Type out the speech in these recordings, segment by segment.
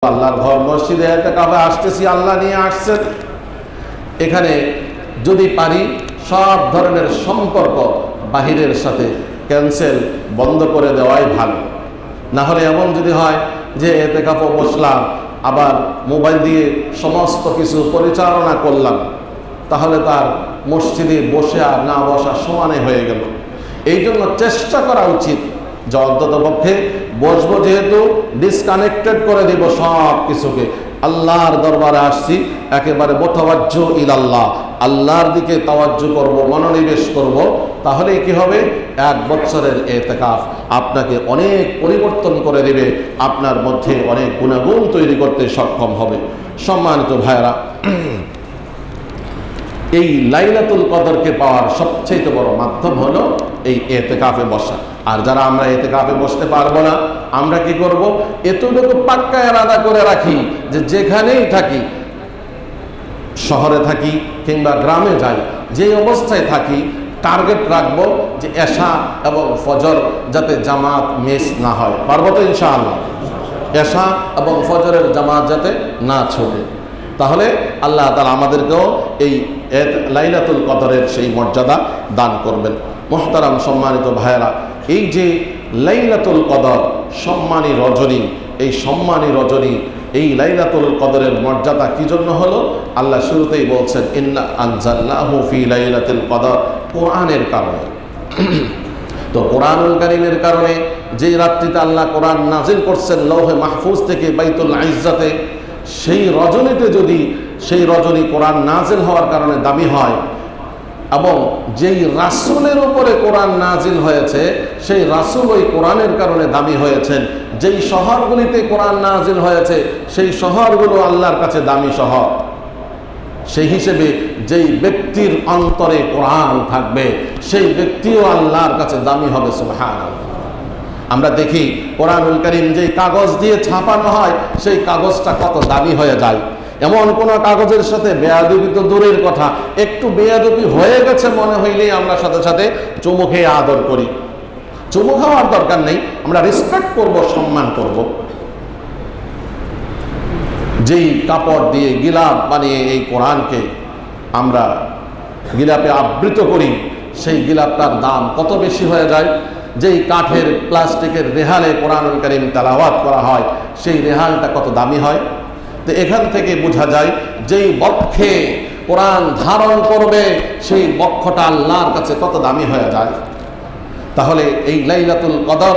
আল্লাহর ঘর মসজিদে ইতিকাফে আসতেছি, আল্লাহ নিয়ে আসছেন। এখানে যদি পারি সব ধরনের সম্পর্ক বাহিরের সাথে ক্যান্সেল বন্ধ করে দেওয়াই ভালো। না হলে এমন যদি হয় যে ইতিকাফে বসলাম আবার মোবাইল দিয়ে সমস্ত কিছু পরিচালনা করলাম, তাহলে তার মসজিদে বসে আর না বসা সমানে হয়ে গেল। এই জন্য চেষ্টা করা উচিত যে অন্তত পক্ষে বসবো, যেহেতু ডিসকানেক্টেড করে দিব সব কিছুকে। আল্লাহর দরবারে আসছি, একেবারে মুতাওয়াজ্জু ইলাল্লাহ, আল্লাহর দিকে তাওয়াজ্জু করব, মনোনিবেশ করব। তাহলে কি হবে? 1 বছরের ইতিকাফ আপনাকে অনেক পরিবর্তন করে দিবে, আপনার মধ্যে অনেক গুণাগুণ তৈরি করতে সক্ষম হবে। সম্মানিত ভাইরা, এই লাইলাতুল কদরকে পাওয়ার সবচেয়ে বড় মাধ্যম হলো এই ইতিকাফে বসা। আর যারা আমরা ইতিকাফে বসতে পারবো না, আমরা কি করব? এতটুকু পাক্কা ইরাদা করে রাখি যে যেখানেই থাকি, শহরে থাকি কিংবা গ্রামে যাই, যে অবস্থায় থাকি, টার্গেট রাখবো যে এশা এবং ফজর যাতে জামাত মিস না হয়। পারবো তো ইনশাআল্লাহ? এশা এবং ফজরের জামাত যাতে না ছোটে। তাহলে আল্লাহ তাআলা আমাদেরকেও এই লাইলাতুল কদরের সেই মর্যাদা দান করবেন। মুহতারাম সম্মানিত ভাইয়েরা, এই যে লাইলাতুল কদর সম্মানী রজনী, এই সম্মানী রজনী, এই লাইলাতুল কদরের মর্যাদা কি জন্য হলো? আল্লাহ শুরুতেই বলছেন ইন্না আনজালনাহু ফি লাইলাতুল কদর, কোরআনের কারণে। তো কোরআনুল কারীমের কারণে যে রাত্রিতে আল্লাহ কোরআন নাজিল করছেন লৌহে মাহফুজ থেকে বাইতুল ইজ্জাতে, সেই রজনীতে যদি সেই রজনী কোরআন নাজিল হওয়ার কারণে দামি হয়, এবং যেই রাসূলের উপরে কোরআন নাজিল হয়েছে সেই রাসূল ওই কোরআনের কারণে দামি হয়েছেন, যেই শহরগুলিতে কোরআন নাজিল হয়েছে সেই শহরগুলো আল্লাহর কাছে দামি শহর, সেই হিসেবে যেই ব্যক্তির অন্তরে কোরআন থাকবে সেই ব্যক্তিও আল্লাহর কাছে দামি হবে। সুবহানাল্লাহ। আমরা দেখি কোরআনুল কারীম যেই কাগজ দিয়ে ছাপানো হয় সেই কাগজটা কত দামি হয়ে যায়। এমন কোন কাগজের সাথে বেয়াদবি তো দূরের কথা, একটু বেয়াদবি হয়ে গেছে মনে হইলেই আমরা সাথে সাথে চুমু খেয়ে আদর করি। চুমু খাওয়ার দরকার নেই, আমরা রেসপেক্ট করব, সম্মান করব। যেই কাপড় দিয়ে গিলাপ বানিয়ে এই কোরআনকে আমরা গিলাপে আবৃত করি, সেই গিলাপটার দাম কত বেশি হয়ে যায়। যেই কাঠের প্লাস্টিকের রেহালে কোরআনুল কারীম তেলাওয়াত করা হয় সেই রেহালটা কত দামি হয়। তো এখান থেকে বোঝা যায় যেই বক্ষে কোরআন ধারণ করবে সেই বক্ষটা আল্লাহর কাছে কত দামি হয়ে যায়। তাহলে এই লাইলাতুল কদর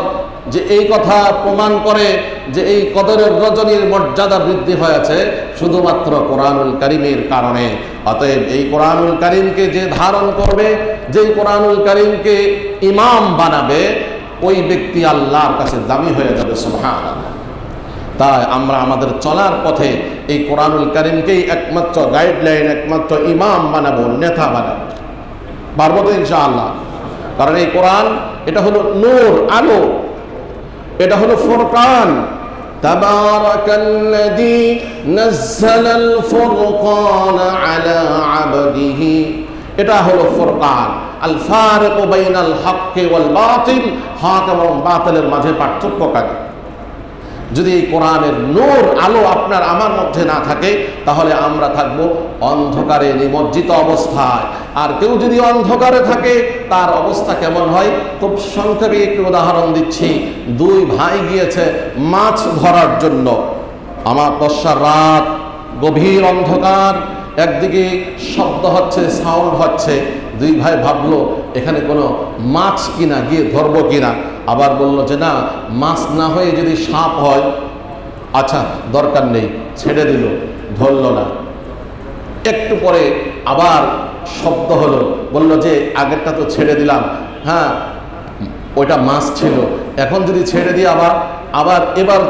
যে এই কথা প্রমাণ করে যে এই কদরের রজনীর মর্যাদা বৃদ্ধি হয়েছে শুধুমাত্র কোরআনুল কারীমের কারণে। অতএব এই কোরআনুল কারীমকে যে ধারণ করবে, যেই কোরআনুল কারীমকে ইমাম বানাবে, ওই ব্যক্তি আল্লাহর কাছে দামি হয়ে যাবে। সুবহানাল্লাহ। তাই আমরা আমাদের চলার পথে এই কোরআনুল কারীমকেই একমাত্র গাইডলাইন, একমাত্র ইমাম বানাবো, নেতা বানাবো। পারবো তো ইনশাআল্লাহ? কারণ এই কোরআন এটা হলো নূর, আলো, এটা হলো ফুরকান। তাবারাকাল্লাযী নাযালাল ফুরকানা আলা আবদিহি, এটা হলো ফুরকান, আল ফারিকু বাইনাল হক্কি ওয়াল বাতিল, হক এবং বাতিলের মাঝে পার্থক্যকারী। যদি এই কোরআনের নূর, আলো আপনার আমার মধ্যে না থাকে, তাহলে আমরা থাকব অন্ধকারে নিমজ্জিত অবস্থায়। আর কেউ যদি অন্ধকারে থাকে তার অবস্থা কেমন হয়? খুব সংক্ষেপে একটু উদাহরণ দিচ্ছি। 2 ভাই গিয়েছে মাছ ধরার জন্য। আমার বর্ষার রাত, গভীর অন্ধকার, একদিকে শব্দ হচ্ছে, সাউন্ড হচ্ছে। 2 ভাই ভাবলো এখানে কোনো মাছ কিনা, গিয়ে ধরবো কিনা। আবার বলল যে না, মাছ না হয়ে যদি সাপ হয়, আচ্ছা দরকার নেই, ছেড়ে দিল, ধরল না। একটু পরে আবার শব্দ হলো, বলল যে আগেরটা তো ছেড়ে দিলাম, হ্যাঁ ওইটা মাছ ছিল, এখন যদি ছেড়ে দিয়ে আবার এবার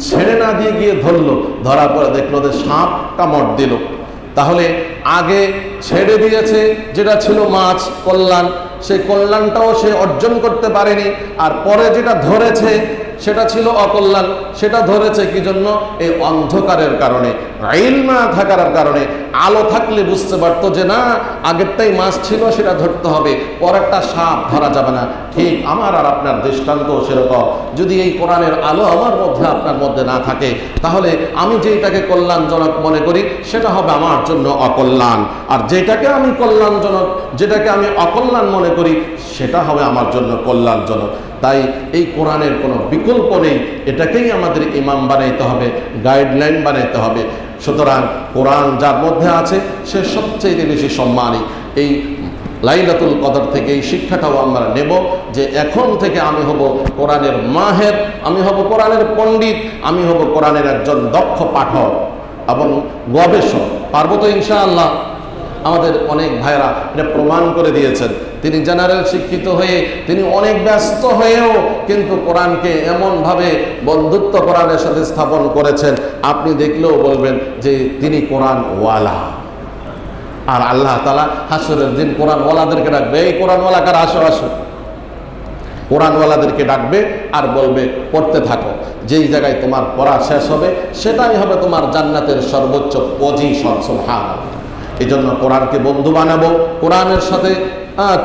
ছেড়ে না দিয়ে গিয়ে ধরলো, ধরার পরে দেখলো যে সাপ কামড় দিল। তাহলে আগে ছেড়ে দিয়েছে যেটা ছিল মাছ, কল্যাণ, সেই কল্যাণটাও সে অর্জন করতে পারেনি। আর পরে যেটা ধরেছে সেটা ছিল অকল্যাণ, সেটা ধরেছে কি জন্য? এই অন্ধকারের কারণে, ইলম না থাকার কারণে। আলো থাকলে বুঝতে পারতো যে না, আগেরটাই মাছ ছিল, সেটা ধরতে হবে, পরেরটা সাপ ধরা যাবে না। ঠিক আমার আর আপনার দৃষ্টান্ত সেরকম। যদি এই কোরআনের আলো আমার মধ্যে আপনার মধ্যে না থাকে, তাহলে আমি যেটাকে কল্যাণজনক মনে করি সেটা হবে আমার জন্য অকল্যাণ, আর যেটাকে আমি কল্যাণজনক, যেটাকে আমি অকল্যাণ মনে করি সেটা হবে আমার জন্য কল্যাণজনক। তাই এই কোরআনের কোনো বিকল্প নেই, এটাকেই আমাদের ইমাম বানাইতে হবে, গাইডলাইন বানাইতে হবে। সুতরাং কোরআন যার মধ্যে আছে সে সবচেয়ে বেশি সম্মানী। এই লাইলাতুল কদর থেকে এই শিক্ষাটাও আমরা নেব যে এখন থেকে আমি হব কোরআনের মাহের, আমি হব কোরআনের পণ্ডিত, আমি হব কোরআনের একজন দক্ষ পাঠক এবং গবেষক। পারবো তো ইনশাআল্লাহ? আমাদের অনেক ভাইরা এটা প্রমাণ করে দিয়েছেন। তিনি জেনারেল শিক্ষিত হয়ে, তিনি অনেক ব্যস্ত হয়েও কিন্তু কোরআনকে এমনভাবে বন্ধুত্ব কোরআনের সাথে স্থাপন করেছেন, আপনি দেখলেও বলবেন যে তিনি কোরআন ওয়ালা। আর আল্লাহ তাআলা হাসরের দিন কোরআন ওয়ালাদেরকে ডাকবে, এই কোরআন ওয়ালা কার, আসো আসো। কোরআন ওয়ালাদেরকে ডাকবে আর বলবে পড়তে থাকো, যেই জায়গায় তোমার পড়া শেষ হবে সেটাই হবে তোমার জান্নাতের সর্বোচ্চ পজিশন। সুবহানাল্লাহ। এই জন্য কোরআনকে বন্ধু বানাবো, কোরআনের সাথে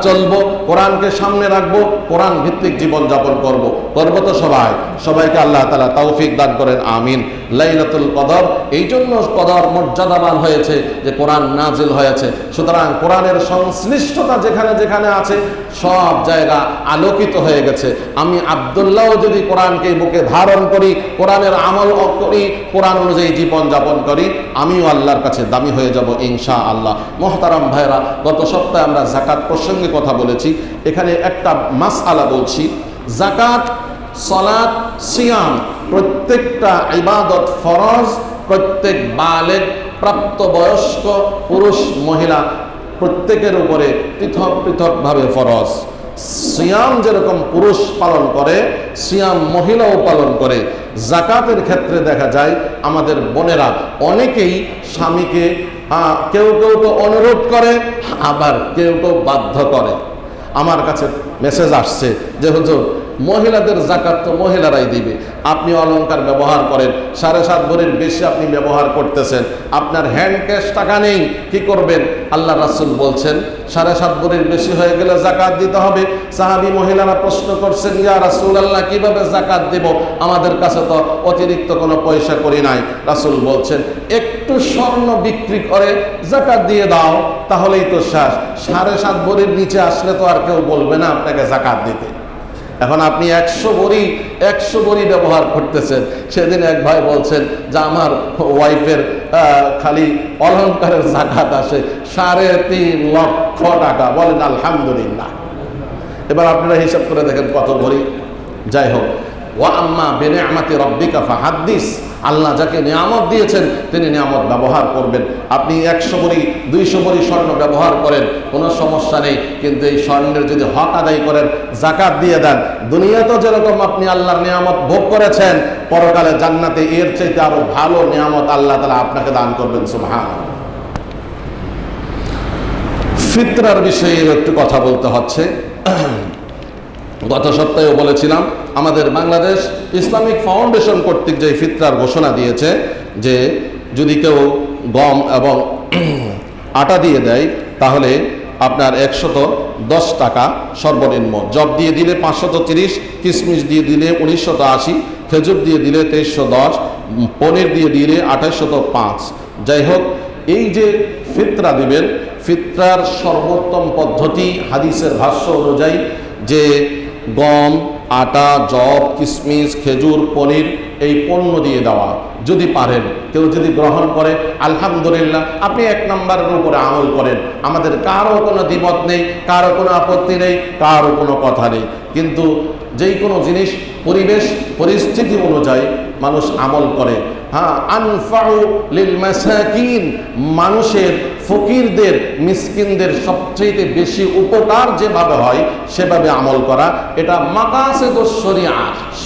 চলবো, কোরআনকে সামনে রাখবো, কোরআন ভিত্তিক জীবনযাপন করব। করবো তো সবাই? সবাইকে আল্লাহ তাআলা তৌফিক দান করেন, আমিন। লাইলাতুল কদর এই জন্য কদর মর্যাদাবান হয়েছে যে কোরআন নাজিল হয়েছে। সুতরাং কোরআনের সংশ্লিষ্টতা যেখানে যেখানে আছে সব জায়গা আলোকিত হয়ে গেছে। আমি আব্দুল্লাহ যদি কোরআনকে বুকে ধারণ করি, কোরআনের আমল করি, কোরআন অনুযায়ী জীবনযাপন করি, আমিও আল্লাহর কাছে দামি হয়ে যাব ইনশাআল্লাহ। মুহতারাম ভাইরা, গত সপ্তাহে আমরা যাকাত প্রসঙ্গে কথা বলেছি। এখানে একটা মাসআলা বলছি, যাকাত, সালাত, সিয়াম প্রত্যেকটা ইবাদত ফরজ, প্রত্যেক বালেগ প্রাপ্তবয়স্ক পুরুষ মহিলা প্রত্যেকের উপরে পৃথক পৃথকভাবে ফরজ। সিয়াম যেরকম পুরুষ পালন করে, সিয়াম মহিলাও পালন করে। যাকাতের ক্ষেত্রে দেখা যায় আমাদের বোনেরা অনেকেই স্বামীকে কেউ কেউ তো অনুরোধ করে, আবার কেউ কেউ বাধ্য করে। আমার কাছে মেসেজ আসছে যে হুজুর মহিলাদের যাকাত তো মহিলারাই দিবে, আপনি অলংকার ব্যবহার করেন, 7.5 ভরির বেশি আপনি ব্যবহার করতেছেন, আপনার হ্যান্ড ক্যাশ টাকা নেই, কি করবেন? আল্লাহ রাসূল বলছেন 7.5 ভরির বেশি হয়ে গেলে যাকাত দিতে হবে। সাহাবী মহিলারা প্রশ্ন করছেন, ইয়া রাসূলুল্লাহ কিভাবে যাকাত দেব, আমাদের কাছে তো অতিরিক্ত কোনো পয়সা করি নাই। রাসূল বলছেন একটু স্বর্ণ বিক্রি করে যাকাত দিয়ে দাও, তাহলেই তো শেষ। 7.5 ভরির নিচে আসলে তো আর কেউ বলবে না আপনাকে যাকাত দিতে। এখন আপনি 100 ভরি ব্যবহার করতেছেন। সেদিন এক ভাই বলছেন যে আমার ওয়াইফের খালি অলংকারের যাকাত আসে 3.5 লক্ষ টাকা। বলেন আলহামদুলিল্লাহ। এবার আপনারা হিসাব করে দেখেন কত ভরি। যাই হোক, ওয়া আম্মা বিনিআমাতি রাব্বিকা ফাহাদ্দিস, আল্লাহ যাকে নিয়ামত দিয়েছেন তিনি নিয়ামত ব্যবহার করবেন। আপনি 100 ভরি 200 ভরি স্বর্ণ ব্যবহার করেন, কোনো সমস্যা নেই, কিন্তু এই স্বর্ণের যদি হক আদায় করেন, যাকাত দিয়ে দেন, দুনিয়াতেও যেরকম আপনি আল্লাহর নিয়ামত ভোগ করেছেন, পরকালে জান্নাতে এর চাইতে আরো ভালো নিয়ামত আল্লাহ তাআলা আপনাকে দান করবেন। সুবহানাল্লাহ। ফিতরার বিষয়ে একটু কথা বলতে হচ্ছে। গত সপ্তাহেও বলেছিলাম আমাদের বাংলাদেশ ইসলামিক ফাউন্ডেশন কর্তৃক যে ফিতরার ঘোষণা দিয়েছে যে যদি কেউ গম এবং আটা দিয়ে দেয় তাহলে আপনার 110 টাকা সর্বনিম্ন, জব দিয়ে দিলে 530, কিশমিশ দিয়ে দিলে 1980, খেজুর দিয়ে দিলে 2310, পনির দিয়ে দিলে 2805। যাই হোক, এই যে ফিতরা দিবেন, ফিতরার সর্বোত্তম পদ্ধতি হাদিসের ভাষ্য অনুযায়ী যে গম, আটা, জব, কিশমিশ, খেজুর, পনির এই পণ্য দিয়ে দেওয়া। যদি পারেন, কেউ যদি গ্রহণ করে আলহামদুলিল্লাহ, আপনি 1 নম্বরের উপরে আমল করেন। আমাদের কারো কোনো দ্বিমত নেই, কারো কোনো আপত্তি নেই, কারো কোনো কথা নেই। কিন্তু যেই কোনো জিনিস পরিবেশ পরিস্থিতি অনুযায়ী মানুষ আমল করে। হ্যাঁ, আনফাউ লিল মাসাকিন, মানুষের ফকিরদের মিসকিনদের সবচেয়ে বেশি উপকার যেভাবে হয় সেভাবে আমল করা, এটা মাকাসিদুশ শরিয়া,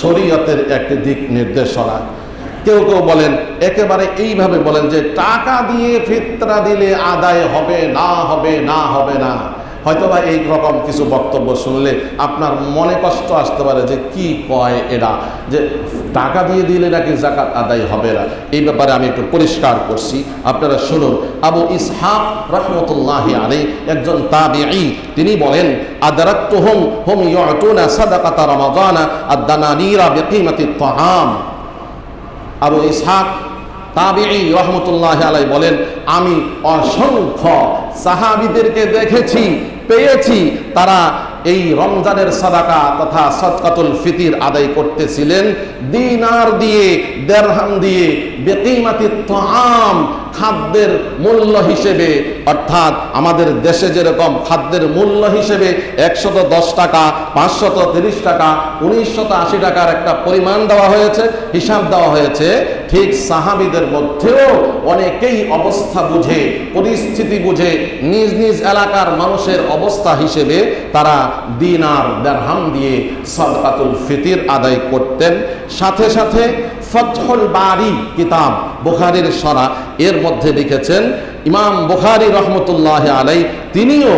শরীয়তের একটি দিক নির্দেশনা। কেউ কেউ বলেন একেবারে এইভাবে বলেন যে টাকা দিয়ে ফিতরা দিলে আদায় হবে না, হবে না, হবে না। হয়তোবা এই রকম কিছু বক্তব্য শুনলে আপনার মনে কষ্ট আসতে পারে যে কি কয় এরা, যে টাকা দিয়ে দিলে নাকি যাকাত আদায় হবে না। এই ব্যাপারে আমি একটু পরিষ্কার করছি, আপনারা শুনুন। আবু ইসহাক রাহমাতুল্লাহি আলাইহি একজন তাবিঈ, তিনি বলেন আদরাকতুহুম হুম ইউতুনা সাদাকাতা রমাদানা আদ-দানানিরা বিকিমাতিত তাআম। আবু ইসহাক তাবিঈ রাহমাতুল্লাহি আলাইহি বলেন, আমি অসংখ্য সাহাবীদেরকে দেখেছি, পেয়েছি, তারা এই রমজানের সাদাকা তথা সদকাতুল ফিতির আদায় করতেছিলেন দিনার দিয়ে, দিরহাম দিয়ে, বিকিমাতিত তাআম, খাদ্যের মূল্য হিসেবে। অর্থাৎ আমাদের দেশে যেরকম খাদ্যের মূল্য হিসেবে 110 টাকা, 530 টাকা, 1980 টাকার একটা পরিমাণ দেওয়া হয়েছে, হিসাব দেওয়া হয়েছে, ঠিক সাহাবীদের মধ্যেও অনেকেই অবস্থা বুঝে, পরিস্থিতি বুঝে, নিজ নিজ এলাকার মানুষের অবস্থা হিসেবে তারা দিনার দিরহাম দিয়ে সাদকাতুল ফিতির আদায় করতেন। সাথে সাথে ফতহুল বারি কিতাব, বুখারীর শরা, এর মধ্যে লিখেছেন ইমাম বুখারী রাহমাতুল্লাহি আলাইহি, তিনিও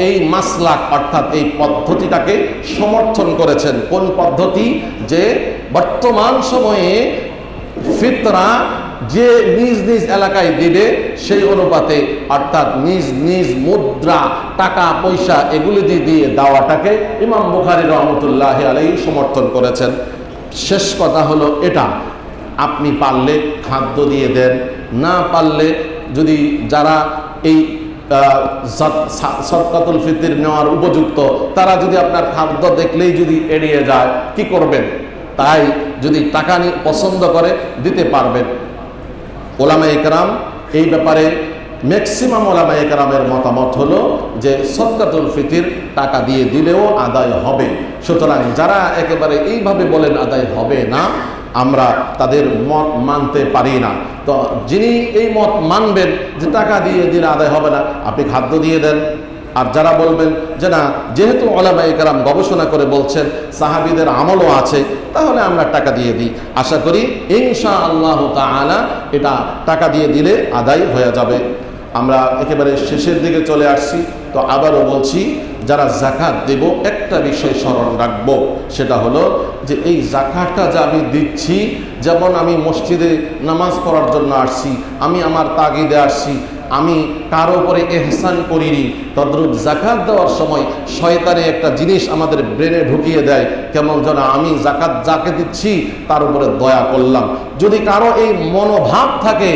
এই মাসলাক অর্থাৎ এই পদ্ধতিটাকে সমর্থন করেছেন। কোন পদ্ধতি? যে বর্তমান সময়ে ফিতরা যে নিজ নিজ এলাকায় দিবে সেই অনুপাতে, অর্থাৎ নিজ নিজ মুদ্রা, টাকা পয়সা এগুলি দিয়ে দেওয়াটাকে ইমাম বুখারী রাহমাতুল্লাহি আলাইহি সমর্থন করেছেন। শেষ কথা হলো এটা, আপনি পারলে খাদ্য দিয়ে দেন, না পারলে যদি যারা এই সদকাতুল ফিতর নেওয়ার উপযুক্ত তারা যদি আপনার খাদ্য দেখলেই যদি এড়িয়ে যায়, কি করবেন? তাই যদি টাকা নিয়ে পছন্দ করে দিতে পারবেন। ওলামায়ে কেরাম এই ব্যাপারে ম্যাক্সিমাম ওলামায়ে কেরামের মতামত হলো যে সদকাতুল ফিতর টাকা দিয়ে দিলেও আদায় হবে। সুতরাং যারা একেবারে এইভাবে বলেন আদায় হবে না, আমরা তাদের মত মানতে পারি না। তো যিনি এই মত মানবেন যে টাকা দিয়ে দিলে আদায় হবে না, আপনি খাদ্য দিয়ে দেন। আর যারা বলবেন যে না, যেহেতু উলামায়ে কেরাম গবেষণা করে বলছেন, সাহাবীদের আমলও আছে, তাহলে আমরা টাকা দিয়ে দিই, আশা করি ইনশাআল্লাহ তাআলা এটা টাকা দিয়ে দিলে আদায় হয়ে যাবে। আমরা একেবারে শেষের দিকে চলে আসছি, তো আবারও বলছি, যারা যাকাত দেব একটা বিষয় স্মরণ রাখবো, সেটা হলো যে এই যাকাতটা যে আমি দিচ্ছি, যেমন আমি মসজিদে নামাজ পড়ার জন্য আসছি, আমি আমার তাগিদে আসছি, আমি কারো উপরে ইহসান করিনি, তদ্রূপ যাকাত দেওয়ার সময় শয়তানে একটা জিনিস আমাদের ব্রেনে ঢুকিয়ে দেয়, কেমন যেন আমি যাকাত যাকে দিচ্ছি তার উপরে দয়া করলাম। যদি কারো এই মনোভাব থাকে,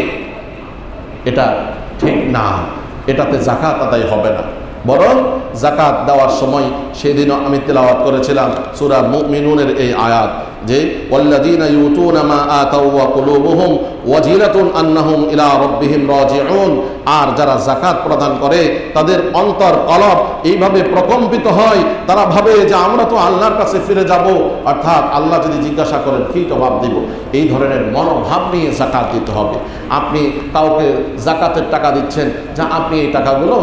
এটা ঠিক না, এটাতে যাকাত আদায় হবে না। বরং যাকাত দেওয়ার সময়, সেদিনও আমি তেলাওয়াত করেছিলাম সূরা মুমিনুনের এই আয়াত, যে ওয়াল্লাযীনা ইউতুনা মা আতাউ ওয়া কুলুবুহুম ওয়াজিলাতুন আন্নাহুম ইলা রাব্বিহিম রাজিউন। আর যারা যাকাত প্রদান করে তাদের অন্তর কলব এইভাবে প্রকম্পিত হয়, তারা ভাবে যে আমরা তো আল্লাহর কাছে ফিরে যাব, অর্থাৎ আল্লাহ যদি জিজ্ঞাসা করেন কি জবাব দিব। এই ধরনের মনোভাব নিয়ে যাকাত দিতে হবে। আপনি কাউকে যাকাতের টাকা দিচ্ছেন, যা আপনি এই টাকাগুলো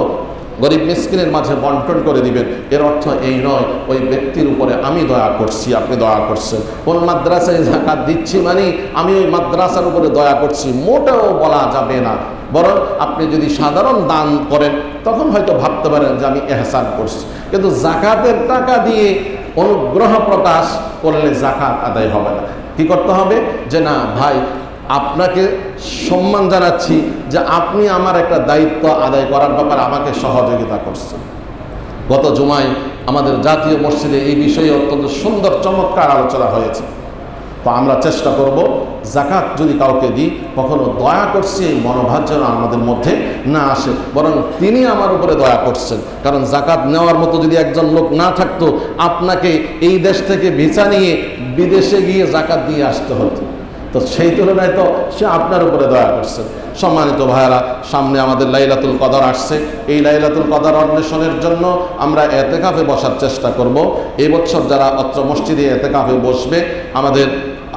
গরিব মিসকিনের মাঝে বন্টন করে দিবেন, এর অর্থ এই নয় ওই ব্যক্তির উপরে আমি দয়া করছি, আপনি দয়া করছেন। কোন মাদ্রাসায় যাকাত দিচ্ছি মানে আমি ওই মাদ্রাসার উপরে দয়া করছি, মোটেও বলা যাবে না। বরং আপনি যদি সাধারণ দান করেন, তখন হয়তো ভাবতে পারেন যে আমি ইহসান করছি, কিন্তু যাকাতের টাকা দিয়ে অনুগ্রহ প্রকাশ করলে যাকাত আদায় হবে না। কি করতে হবে? যে না ভাই, আপনাকে সম্মান জানাচ্ছি যে আপনি আমার একটা দায়িত্ব আদায় করার ব্যাপারে আমাকে সহযোগিতা করছেন। গত জুমায় আমাদের জাতীয় মসজিদে এই বিষয়ে অত্যন্ত সুন্দর চমৎকার আলোচনা হয়েছে। তো আমরা চেষ্টা করব যাকাত যদি কাউকে দিই, কখনো দয়া করছি এই মনোভাব যেন আমাদের মধ্যে না আসে, বরং তিনি আমার উপরে দয়া করছেন। কারণ যাকাত নেওয়ার মতো যদি একজন লোক না থাকতো, আপনাকে এই দেশ থেকে ভিসা নিয়ে বিদেশে গিয়ে যাকাত দিয়ে আসতে হতো। তো সেই তুলনায় তো সে আপনার উপরে দয়া করছেন। সম্মানিত ভাইয়েরা, সামনে আমাদের লাইলাতুল কদর আসছে। এই লাইলাতুল কদর অন্বেষণের জন্য আমরা এতেকাফে বসার চেষ্টা করব। এই বছর যারা অত্র মসজিদে এতেকাফে বসবে, আমাদের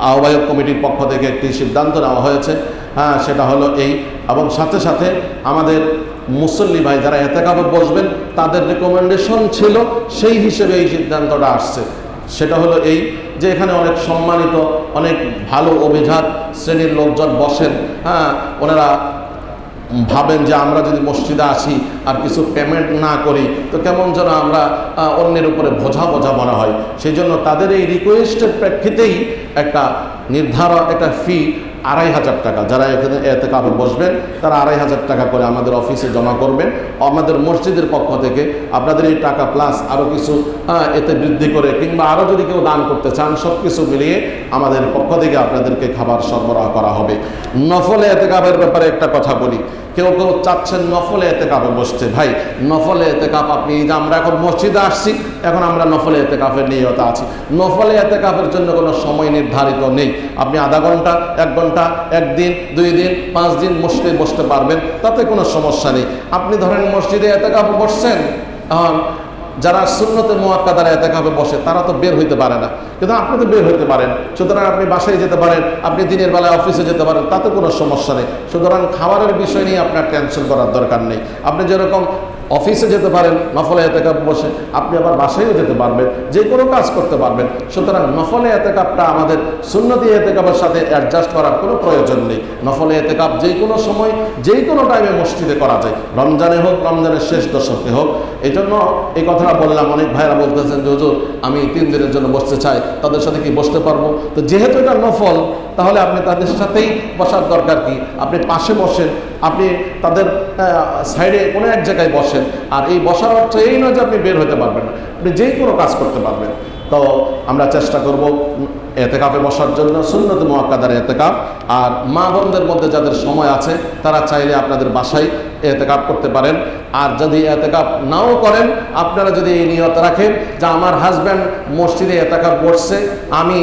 আহ্বায়ক কমিটির পক্ষ থেকে একটি সিদ্ধান্ত নেওয়া হয়েছে, সেটা হলো এই, এবং সাথে সাথে আমাদের মুসল্লি ভাই যারা এতেকাফে বসবেন তাদের রেকমেন্ডেশন ছিল, সেই হিসেবে এই সিদ্ধান্তটা আসছে। সেটা হলো এই যে এখানে অনেক সম্মানিত, অনেক ভালো অভিজাত শ্রেণীর লোকজন বসেন, ওনারা ভাবেন যে আমরা যদি মসজিদে আসি আর কিছু পেমেন্ট না করি তো কেমন যেন আমরা অন্যের উপরে বোঝা বোঝা মনে হয়। সেই জন্য তাদের এই রিকোয়েস্টের প্রেক্ষিতেই একটা নির্ধারণ, একটা ফি 2500 টাকা, যারা এখানে এতেকাফে বসবেন তারা 2500 টাকা করে আমাদের অফিসে জমা করবেন। আমাদের মসজিদের পক্ষ থেকে আপনাদের এই টাকা প্লাস আরও কিছু এতে বৃদ্ধি করে, কিংবা আরও যদি কেউ দান করতে চান, সব কিছু মিলিয়ে আমাদের পক্ষ থেকে আপনাদেরকে খাবার সরবরাহ করা হবে। নফলে এতেকাফের ব্যাপারে একটা কথা বলি। কেউ কেউ চাচ্ছেন নফলে এতেকাফে বসতে। ভাই, নফলে এতেকাফ, আপনি যে আমরা এখন মসজিদে আসছি, এখন আমরা নফলে এতেকাফের নিয়ত আছি। নফলে এতেকাফের জন্য কোনো সময় নির্ধারিত নেই। আপনি আধা ঘন্টা, 1 ঘন্টা, 1 দিন, 2 দিন, 5 দিন মসজিদে বসতে পারবেন, তাতে কোনো সমস্যা নেই। আপনি ধরেন মসজিদে এতেকাফে বসছেন, যারা সুন্নতে মুআক্কাদারা এতেকাফে বসে তারা তো বের হইতে পারে না, কিন্তু আপনি তো বের হইতে পারেন। সুতরাং আপনি বাসায় যেতে পারেন, আপনি দিনের বেলায় অফিসে যেতে পারেন, তাতে কোনো সমস্যা নেই। সুতরাং খাবারের বিষয় নিয়ে আপনার টেনশন করার দরকার নেই। আপনি যেরকম অফিসে যেতে পারেন নফলে এতেকাফ বসে, আপনি আবার বাসায়ও যেতে পারবেন, যে কোনো কাজ করতে পারবেন। সুতরাং নফলে এতেকাফটা আমাদের সুন্নতি এতেকাফের সাথে অ্যাডজাস্ট করার কোনো প্রয়োজন নেই। নফলে এতেকাফ যে কোনো সময়, যে কোনো টাইমে মসজিদে করা যায়, রমজানে হোক, রমজানের শেষ দশকে হোক। এই জন্য এই কথাটা বললাম। অনেক ভাইরা বলতেছেন যে হুজুর আমি 3 দিনের জন্য বসতে চাই, তাদের সাথে কি বসতে পারবো? তো যেহেতু এটা নফল, তাহলে আপনি তাদের সাথেই বসার দরকার কি? আপনি পাশে বসেন, আপনি তাদের সাইডে কোনো এক জায়গায় বসেন। আর এই বসার অর্থ এই নয় যে আপনি বের হতে পারবেন না, আপনি যে কোনো কাজ করতে পারবেন। তো আমরা চেষ্টা করব এতেকাফে বসার জন্য, সুন্নতে মুআক্কাদার এতেকাফ। আর মা বোনদের মধ্যে যাদের সময় আছে তারা চাইলে আপনাদের বাসায় এতেকাফ করতে পারেন। আর যদি এতেকাফ নাও করেন, আপনারা যদি এই নিয়ত রাখেন যে আমার হাজব্যান্ড মসজিদে এতেকাফ করছে, আমি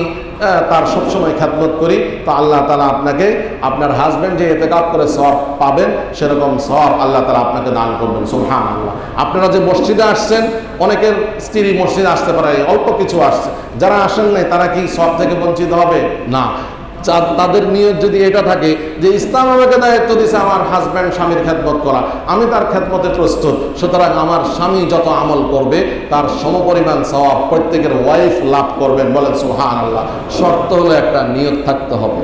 তার সবসময় খেদমত করি, তো আল্লাহ তাআলা আপনাকে, আপনার হাজব্যান্ড যে এতেকাফ করে সওয়াব পাবেন, সেরকম সওয়াব আল্লাহ তাআলা আপনাকে দান করবেন। সুবহানাল্লাহ। আপনারা যে মসজিদে আসছেন, অনেকের স্ত্রী মসজিদে আসতে পারে, অল্প কিছু আসছে, যারা আসেন নাই তারা কি সওয়াব থেকে বঞ্চিত হবে? না। তাদের নিয়ত যদি এটা থাকে যে ইসলাম আমাকে দায়িত্ব দিয়েছে আমার হাজব্যান্ড স্বামীর খেদমত করা, আমি তার খেদমতে প্রস্তুত, সুতরাং আমার স্বামী যত আমল করবে তার সমপরিমাণ সওয়াব প্রত্যেকের ওয়াইফ লাভ করবেন। বলেন সুবহানাল্লাহ। শর্ত হলো একটা নিয়ত থাকতে হবে।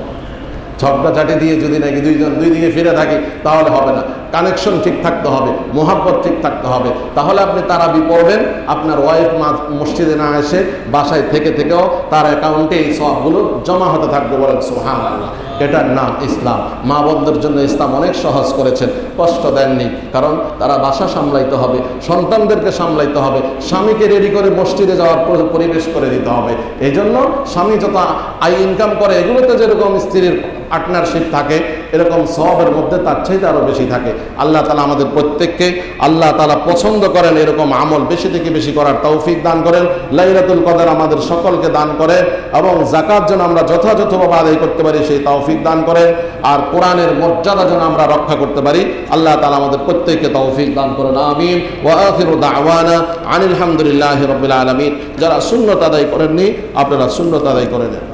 ঝগড়াঝাটি দিয়ে যদি নাকি দুইজন দুই দিকে ফিরে থাকি তাহলে হবে না। কানেকশন ঠিক থাকতে হবে, মোহাব্বত ঠিক থাকতে হবে, তাহলে আপনি তারাবি পড়বেন। আপনার ওয়াইফ মসজিদে না এসে বাসায় থেকে থেকেও তার অ্যাকাউন্টে এই সওয়াবগুলো জমা হতে থাকবে। বলেন সুবহানাল্লাহ। এটার নাম ইসলাম। মা বোনদের জন্য ইসলাম অনেক সহজ করেছেন, কষ্ট দেননি। কারণ তারা বাসা সামলাইতে হবে, সন্তানদেরকে সামলাইতে হবে, স্বামীকে রেডি করে মসজিদে যাওয়ার পরিবেশ করে দিতে হবে। এই জন্য স্বামী যত আয় ইনকাম করে, এগুলোতে যেরকম স্ত্রীর পার্টনারশিপ থাকে, এরকম সওয়াবের মধ্যে তার চাইতে আরও বেশি থাকে। আল্লাহ তাআলা আমাদের প্রত্যেককে, আল্লাহ তাআলা পছন্দ করেন এরকম আমল বেশি থেকে বেশি করার তৌফিক দান করেন। লাইলাতুল কদর আমাদের সকলকে দান করেন, এবং যাকাত যেন আমরা যথাযথভাবে আদায় করতে পারি সেই তৌফিক দান করেন। আর কোরআনের মর্যাদা যেন আমরা রক্ষা করতে পারি, আল্লাহ তাআলা আমাদের প্রত্যেককে তৌফিক দান করেন। আমিন। ওয়া আখিরু দাওয়ানা আনিল হামদুলিল্লাহি রাব্বিল আলামিন। যারা সুন্নাত আদায় করেননি, আপনারা সুন্নাত আদায় করে নেন।